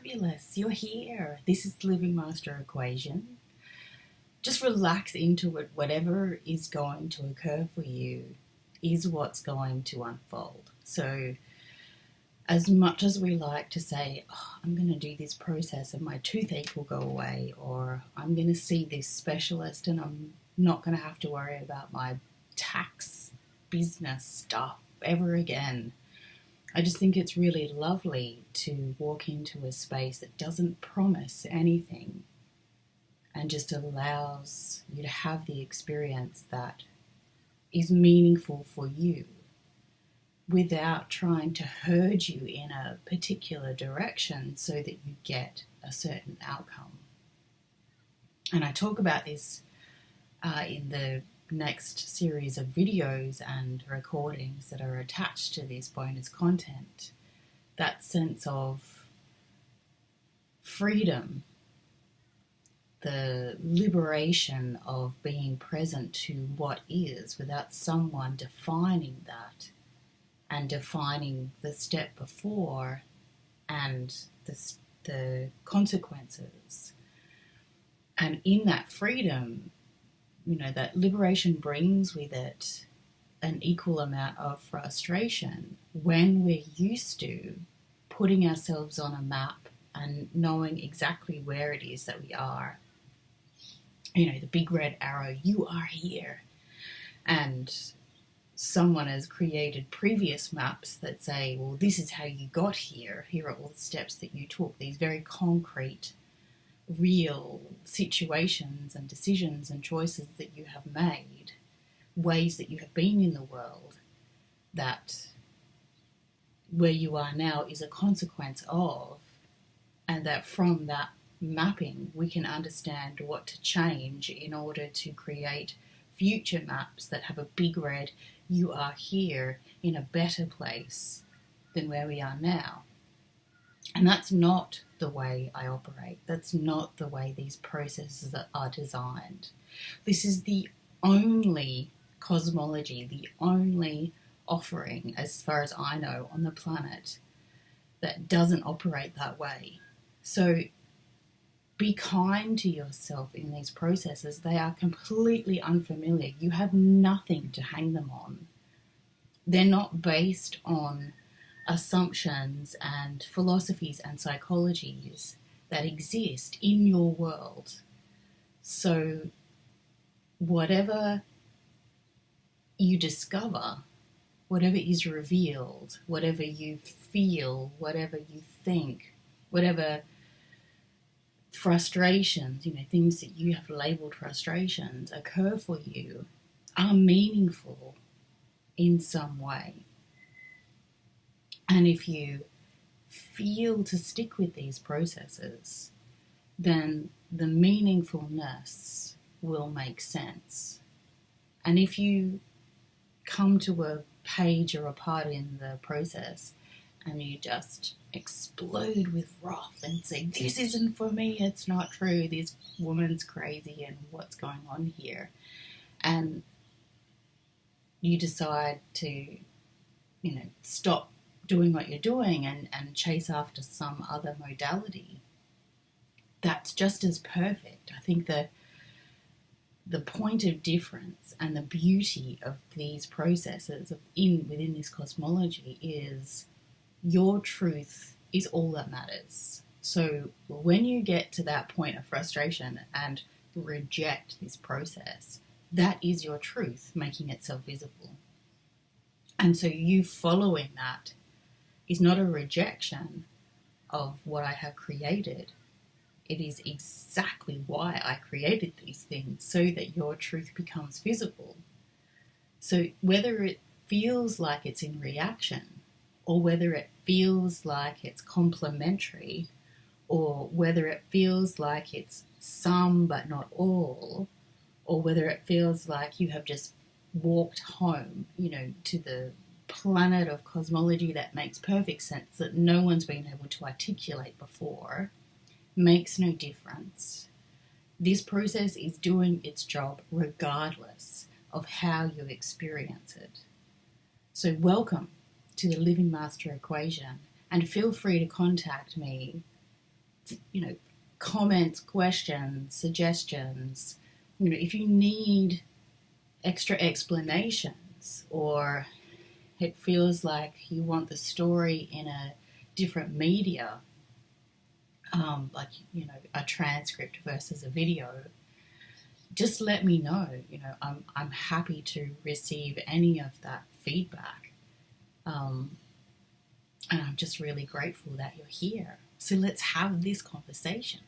fabulous. You're here. This is the Living Master Equation. Just relax into it. Whatever is going to occur for you is what's going to unfold. So as much as we like to say, oh, I'm going to do this process and my toothache will go away, or I'm going to see this specialist and I'm not going to have to worry about my tax business stuff ever again. I just think it's really lovely to walk into a space that doesn't promise anything and just allows you to have the experience that is meaningful for you without trying to herd you in a particular direction so that you get a certain outcome. And I talk about this in the next series of videos and recordings that are attached to this bonus content. That sense of freedom, the liberation of being present to what is without someone defining that and defining the step before and the consequences. And in that freedom, that liberation brings with it an equal amount of frustration when we're used to putting ourselves on a map and knowing exactly where it is that we are. The big red arrow, you are here. And someone has created previous maps that say, well, this is how you got here. Here are all the steps that you took, these very concrete, real situations and decisions and choices that you have made, ways that you have been in the world, that where you are now is a consequence of, and that from that mapping we can understand what to change in order to create future maps that have a big red, you are here in a better place than where we are now. And that's not the way I operate. That's not the way these processes are designed. This is the only cosmology, the only offering, as far as I know, on the planet that doesn't operate that way. So be kind to yourself in these processes. They are completely unfamiliar. You have nothing to hang them on. They're not based on assumptions and philosophies and psychologies that exist in your world. So whatever you discover, whatever is revealed, whatever you feel, whatever you think, whatever frustrations, things that you have labeled frustrations occur for you are meaningful in some way. And if you feel to stick with these processes, then the meaningfulness will make sense. And if you come to a page or a part in the process and you just explode with wrath and say, this isn't for me, it's not true, this woman's crazy and what's going on here, and you decide to, stop doing what you're doing and chase after some other modality, that's just as perfect. I think the point of difference and the beauty of these processes within this cosmology is your truth is all that matters. So when you get to that point of frustration and reject this process, that is your truth making itself visible. And so you following that is not a rejection of what I have created. It is exactly why I created these things, so that your truth becomes visible. So whether it feels like it's in reaction, or whether it feels like it's complementary, or whether it feels like it's some but not all, or whether it feels like you have just walked home, to the planet of cosmology that makes perfect sense, that no one's been able to articulate before, makes no difference. This process is doing its job regardless of how you experience it. So welcome to the Living Master Equation, and feel free to contact me comments, questions, suggestions. If you need extra explanations, or it feels like you want the story in a different media, like a transcript versus a video, just let me know. I'm happy to receive any of that feedback, and I'm just really grateful that you're here. So let's have this conversation.